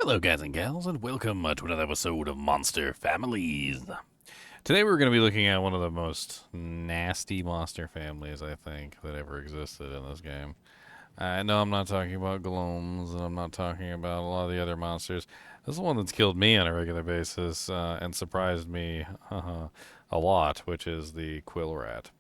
Hello, guys and gals, and welcome to another episode of Monster Families. Today we're going to be looking at one of the most nasty monster families, I think, that ever existed in this game. No, I'm not talking about gnomes, and I'm not talking about a lot of the other monsters. This is the one that's killed me on a regular basis and surprised me a lot, which is the Quill rat.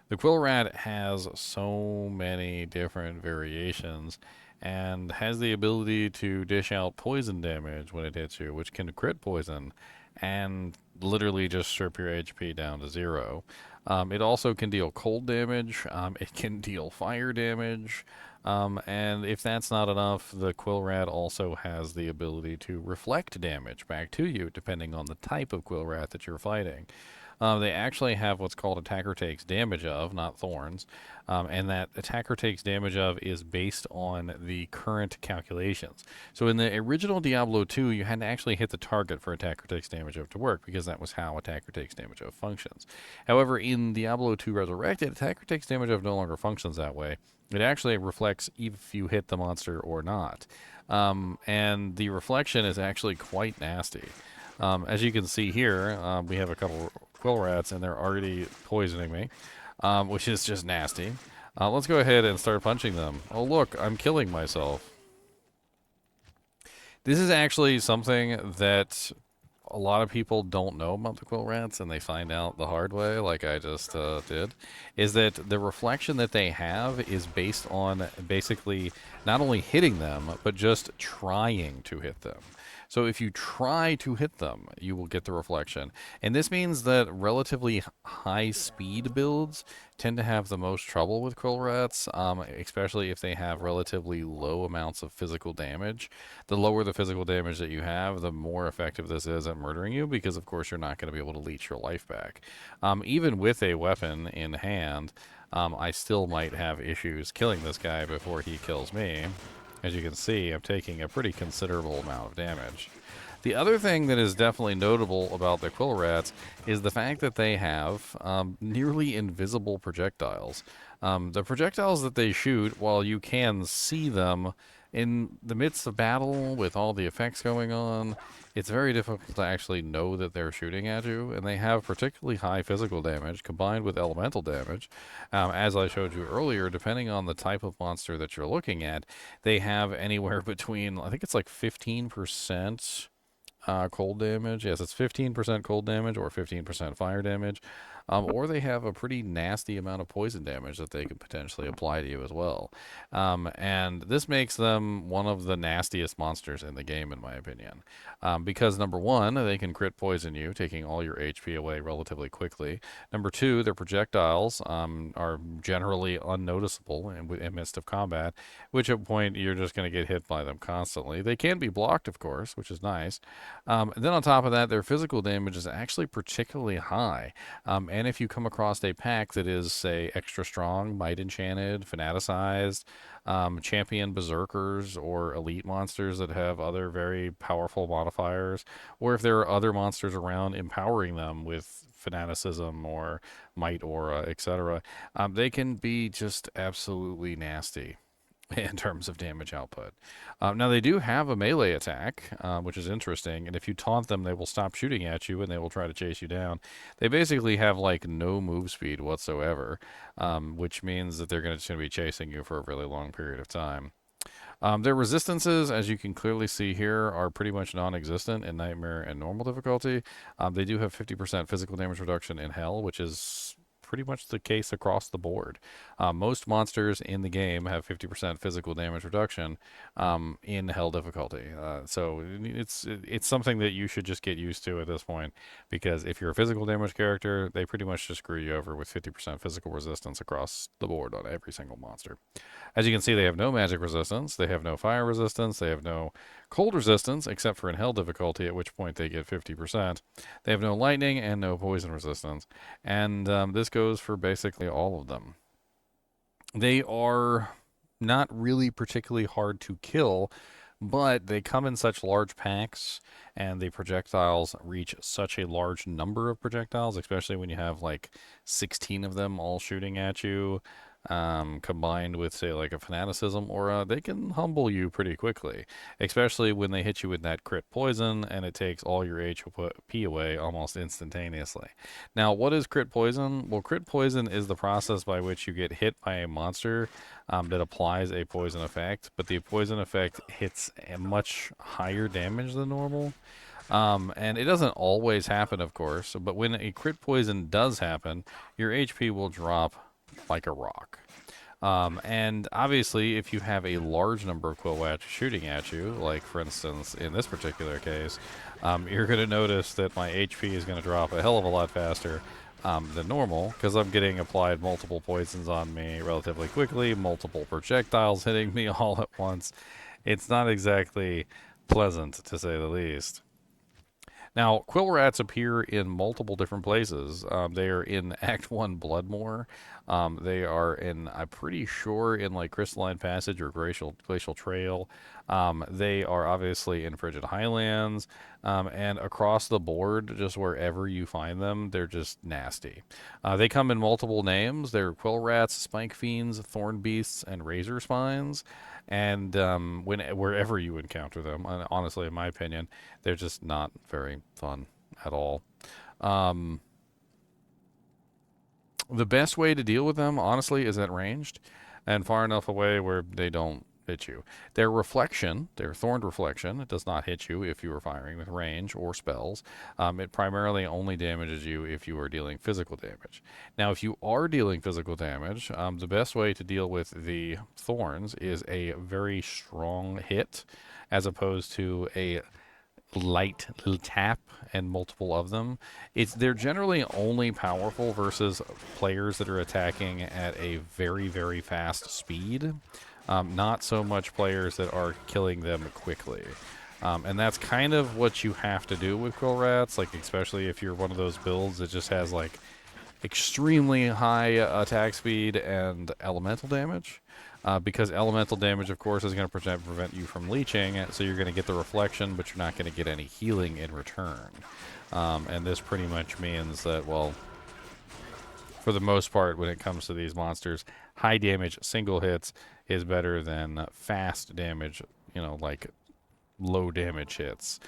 The Quill rat has so many different variations and has the ability to dish out poison damage when it hits you, which can crit poison and literally just strip your HP down to zero. It also can deal cold damage, it can deal fire damage, and if that's not enough, the Quill rat also has the ability to reflect damage back to you, depending on the type of Quill rat that you're fighting. They actually have what's called attacker takes damage of, not thorns, and that attacker takes damage of is based on the current calculations. So in the original Diablo 2, you had to actually hit the target for attacker takes damage of to work because that was how attacker takes damage of functions. However, in Diablo 2 Resurrected, attacker takes damage of no longer functions that way. It actually reflects if you hit the monster or not. And the reflection is actually quite nasty. As you can see here, we have a couple quill rats, and they're already poisoning me, which is just nasty. Let's go ahead and start punching them. Oh, look, I'm killing myself. This is actually something that a lot of people don't know about the quill rats, and they find out the hard way, like I just did, is that the reflection that they have is based on basically not only hitting them, but just trying to hit them. So if you try to hit them, you will get the reflection. And this means that relatively high speed builds tend to have the most trouble with quill rats, especially if they have relatively low amounts of physical damage. The lower the physical damage that you have, the more effective this is at murdering you, because of course you're not going to be able to leech your life back. Even with a weapon in hand, I still might have issues killing this guy before he kills me. As you can see, I'm taking a pretty considerable amount of damage. The other thing that is definitely notable about the quill rats is the fact that they have nearly invisible projectiles. The projectiles that they shoot, while you can see them in the midst of battle with all the effects going on, it's very difficult to actually know that they're shooting at you, and they have particularly high physical damage combined with elemental damage. As I showed you earlier, depending on the type of monster that you're looking at, they have anywhere between, I think it's like 15% cold damage. Yes, it's 15% cold damage or 15% fire damage. Or they have a pretty nasty amount of poison damage that they could potentially apply to you as well. And this makes them one of the nastiest monsters in the game, in my opinion. Because number one, they can crit poison you, taking all your HP away relatively quickly. Number two, their projectiles are generally unnoticeable in midst of combat, which at point you're just going to get hit by them constantly. They can be blocked, of course, which is nice. Then on top of that, their physical damage is actually particularly high. And if you come across a pack that is, say, extra strong, might enchanted, fanaticized, champion berserkers, or elite monsters that have other very powerful modifiers, or if there are other monsters around empowering them with fanaticism or might aura, etc., they can be just absolutely nasty in terms of damage output. Now, they do have a melee attack, which is interesting, and if you taunt them, they will stop shooting at you and they will try to chase you down. They basically have like no move speed whatsoever, which means that they're going to be chasing you for a really long period of time. Their resistances, as you can clearly see here, are pretty much non-existent in Nightmare and normal difficulty. They do have 50% physical damage reduction in Hell, which is pretty much the case across the board. Most monsters in the game have 50% physical damage reduction in Hell difficulty. So it's something that you should just get used to at this point, because if you're a physical damage character, they pretty much just screw you over with 50% physical resistance across the board on every single monster. As you can see, they have no magic resistance, they have no fire resistance, they have no cold resistance, except for in Hell difficulty, at which point they get 50%. They have no lightning and no poison resistance. And this goes for basically all of them. They are not really particularly hard to kill, but they come in such large packs, and the projectiles reach such a large number of projectiles, especially when you have like 16 of them all shooting at you. combined with, say, like a fanaticism aura, they can humble you pretty quickly, especially when they hit you with that crit poison and it takes all your HP away almost instantaneously. Now, what is crit poison? Well, crit poison is the process by which you get hit by a monster that applies a poison effect, but the poison effect hits a much higher damage than normal. And it doesn't always happen, of course, but when a crit poison does happen, your HP will drop like a rock. And obviously, if you have a large number of quill rats shooting at you, like for instance in this particular case, you're going to notice that my HP is going to drop a hell of a lot faster than normal because I'm getting applied multiple poisons on me relatively quickly, multiple projectiles hitting me all at once. It's not exactly pleasant, to say the least. Now, quill rats appear in multiple different places. They are in Act 1 Bloodmoor. They are in, I'm pretty sure, in like Crystalline Passage or Glacial Trail. They are obviously in Frigid Highlands. And across the board, just wherever you find them, they're just nasty. They come in multiple names. They're quill rats, spike fiends, thorn beasts, and razor spines. And wherever you encounter them, honestly, in my opinion, they're just not very fun at all. Um, the best way to deal with them, honestly, is at ranged and far enough away where they don't hit you. Their reflection, their thorned reflection, it does not hit you if you are firing with range or spells. It primarily only damages you if you are dealing physical damage. Now, if you are dealing physical damage, the best way to deal with the thorns is a very strong hit as opposed to a light tap and multiple of them. They're generally only powerful versus players that are attacking at a very, very fast speed. Not so much players that are killing them quickly. And that's kind of what you have to do with quill rats, like especially if you're one of those builds that just has like extremely high attack speed and elemental damage. Because elemental damage, of course, is going to prevent you from leeching, so you're going to get the reflection, but you're not going to get any healing in return. And this pretty much means that, well, for the most part, when it comes to these monsters, high damage single hits is better than fast damage, like low damage hits.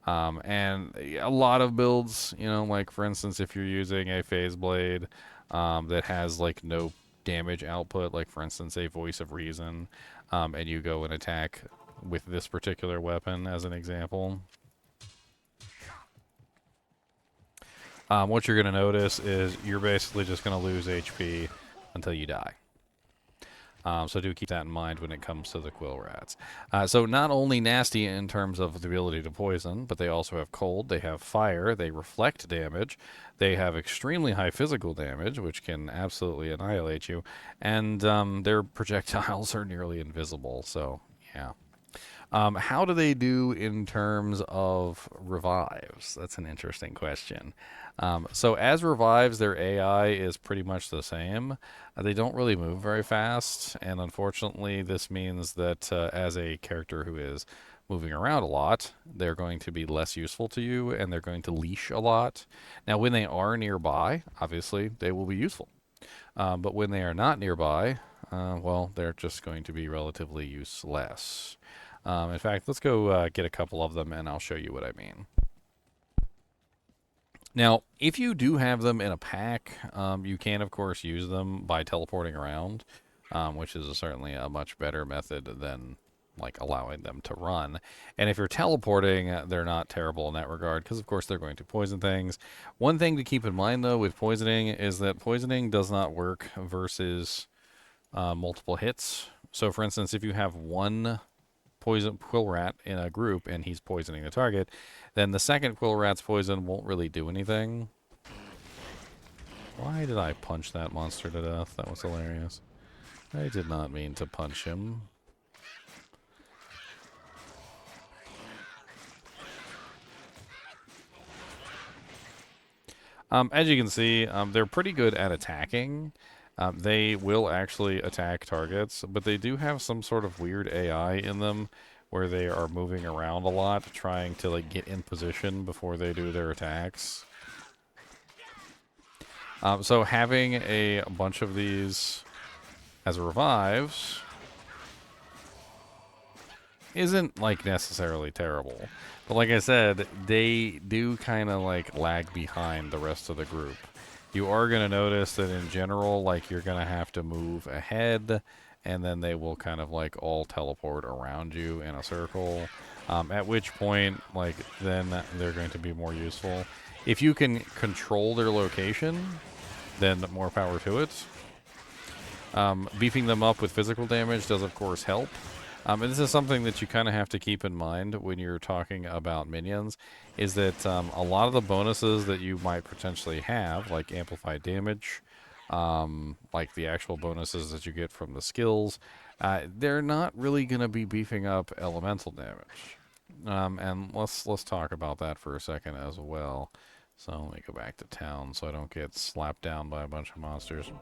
And a lot of builds, like for instance, if you're using a phase blade that has like no damage output, like for instance a Voice of Reason, and you go and attack with this particular weapon as an example, what you're going to notice is you're basically just going to lose HP until you die. So do keep that in mind when it comes to the quill rats. So not only nasty in terms of the ability to poison, but they also have cold, they have fire, they reflect damage, they have extremely high physical damage, which can absolutely annihilate you, and their projectiles are nearly invisible, so yeah. How do they do in terms of revives? That's an interesting question. So as revives, their AI is pretty much the same. They don't really move very fast, and unfortunately, this means that as a character who is moving around a lot, they're going to be less useful to you, and they're going to leash a lot. Now, when they are nearby, obviously, they will be useful. But when they are not nearby, well, they're just going to be relatively useless. In fact, let's go get a couple of them, and I'll show you what I mean. Now, if you do have them in a pack, you can, of course, use them by teleporting around, which is certainly a much better method than like allowing them to run. And if you're teleporting, they're not terrible in that regard because, of course, they're going to poison things. One thing to keep in mind, though, with poisoning is that poisoning does not work versus multiple hits. So, for instance, if you have one poison quill rat in a group and he's poisoning the target, then the second quill rat's poison won't really do anything. Why did I punch that monster to death? That was hilarious. I did not mean to punch him. As you can see, they're pretty good at attacking. They will actually attack targets, but they do have some sort of weird AI in them where they are moving around a lot, trying to like get in position before they do their attacks. So having a bunch of these as revives isn't like necessarily terrible. But like I said, they do kind of like lag behind the rest of the group. You are going to notice that in general, like you're going to have to move ahead, and then they will kind of like all teleport around you in a circle. At which point, like, then they're going to be more useful. If you can control their location, then more power to it. Beefing them up with physical damage does, of course, help. And this is something that you kind of have to keep in mind when you're talking about minions, is that a lot of the bonuses that you might potentially have, like amplified damage, like the actual bonuses that you get from the skills, they're not really going to be beefing up elemental damage. And let's talk about that for a second as well. So let me go back to town so I don't get slapped down by a bunch of monsters.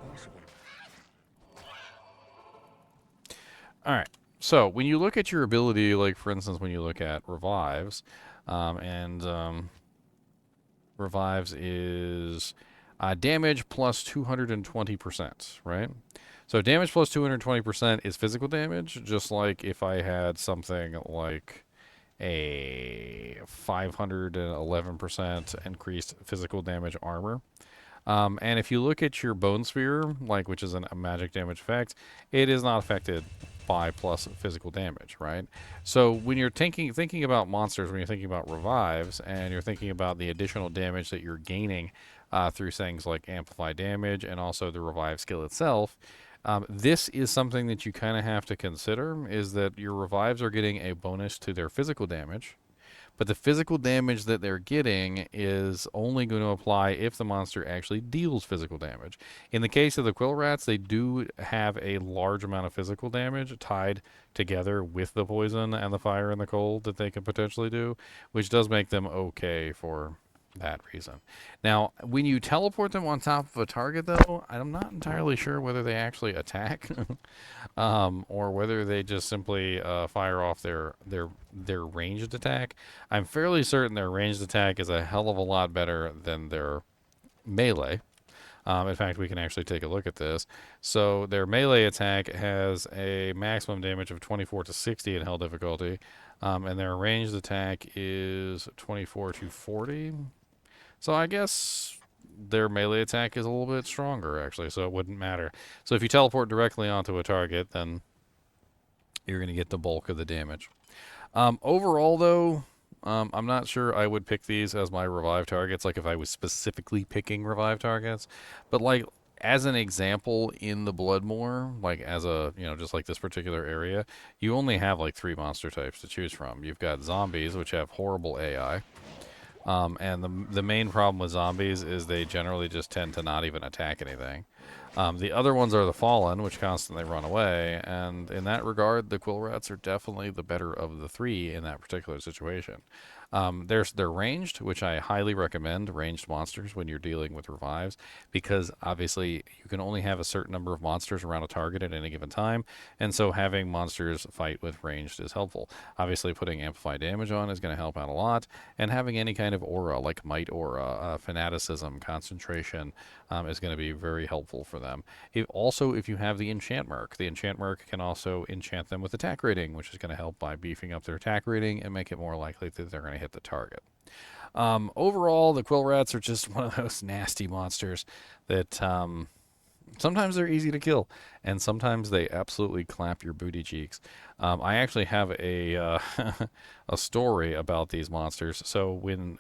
All right. So when you look at your ability, like for instance, when you look at revives, and revives is damage plus 220%, right? So damage plus 220% is physical damage, just like if I had something like a 511% increased physical damage armor. And if you look at your Bone Sphere, like which is a magic damage effect, it is not affected by plus physical damage, right? So when you're thinking about monsters, when you're thinking about revives, and you're thinking about the additional damage that you're gaining through things like amplify damage and also the revive skill itself, this is something that you kind of have to consider: is that your revives are getting a bonus to their physical damage, but the physical damage that they're getting is only going to apply if the monster actually deals physical damage. In the case of the Quill Rats, they do have a large amount of physical damage tied together with the poison and the fire and the cold that they can potentially do, which does make them okay for that reason. Now, when you teleport them on top of a target, though, I'm not entirely sure whether they actually attack, or whether they just simply fire off their ranged attack. I'm fairly certain their ranged attack is a hell of a lot better than their melee. In fact, we can actually take a look at this. So their melee attack has a maximum damage of 24 to 60 in hell difficulty, and their ranged attack is 24 to 40. So I guess their melee attack is a little bit stronger, actually, so it wouldn't matter. So if you teleport directly onto a target, then you're going to get the bulk of the damage. Overall, though, I'm not sure I would pick these as my revive targets, like if I was specifically picking revive targets. But, like, as an example, in the Bloodmoor, like as a, just like this particular area, you only have like 3 monster types to choose from. You've got zombies, which have horrible AI. And the main problem with zombies is they generally just tend to not even attack anything. The other ones are the Fallen, which constantly run away, and in that regard, the Quill Rats are definitely the better of the 3 in that particular situation. They're ranged, which I highly recommend ranged monsters when you're dealing with revives, because obviously you can only have a certain number of monsters around a target at any given time, and so having monsters fight with ranged is helpful. Obviously, putting amplified damage on is going to help out a lot, and having any kind of aura, like might aura, fanaticism, concentration, is going to be very helpful for them. If you have the enchant mark can also enchant them with attack rating, which is going to help by beefing up their attack rating and make it more likely that they're going to hit the target. Overall, the Quill Rats are just one of those nasty monsters that sometimes they're easy to kill, and sometimes they absolutely clap your booty cheeks. I actually have a story about these monsters. So when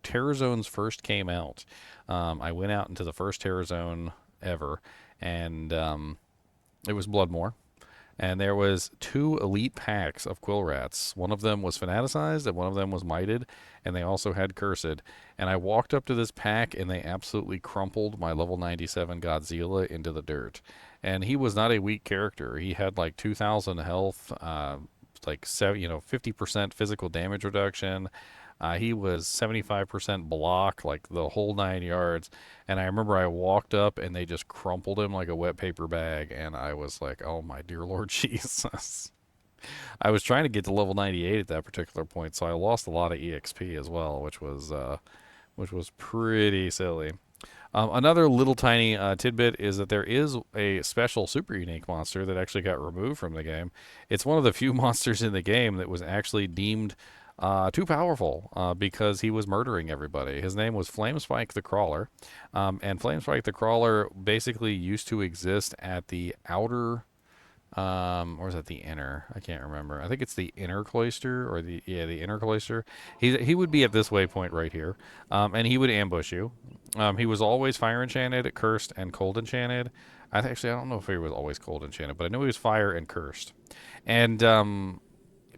Terror Zones first came out, I went out into the first Terror Zone ever, and it was Bloodmoor. And there was 2 elite packs of Quill Rats. One of them was Fanaticized, and one of them was Mighted, and they also had Cursed. And I walked up to this pack, and they absolutely crumpled my level 97 Godzilla into the dirt. And he was not a weak character. He had like 2,000 health, like 50% physical damage reduction. He was 75% block, like the whole 9 yards. And I remember I walked up and they just crumpled him like a wet paper bag. And I was like, oh my dear Lord Jesus. I was trying to get to level 98 at that particular point, so I lost a lot of EXP as well, which was pretty silly. Another little tiny tidbit is that there is a special super unique monster that actually got removed from the game. It's one of the few monsters in the game that was actually deemed too powerful because he was murdering everybody. His name was Flamespike the Crawler. And Flamespike the Crawler basically used to exist at the outer or is that the inner? I can't remember. I think it's the inner cloister or the inner cloister. He would be at this waypoint right here, and he would ambush you. He was always fire enchanted, cursed, and cold enchanted. I don't know if he was always cold enchanted, but I know he was fire and cursed. And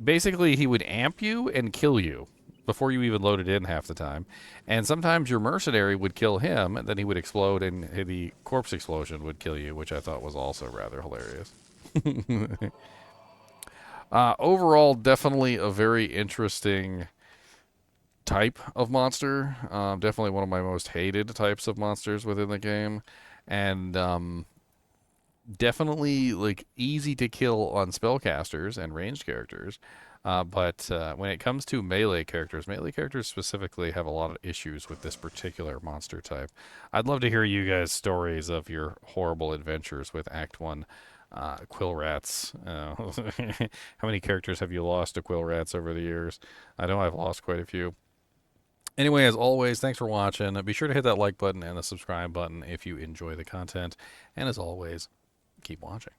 basically, he would amp you and kill you before you even loaded in half the time. And sometimes your mercenary would kill him, and then he would explode, and the corpse explosion would kill you, which I thought was also rather hilarious. Overall, definitely a very interesting type of monster. Definitely one of my most hated types of monsters within the game, and definitely like easy to kill on spellcasters and ranged characters. But when it comes to melee characters specifically have a lot of issues with this particular monster type. I'd love to hear you guys' stories of your horrible adventures with Act 1 quill rats. How many characters have you lost to quill rats over the years? I know I've lost quite a few. Anyway, as always, thanks for watching. Be sure to hit that like button and the subscribe button if you enjoy the content. And as always, keep watching.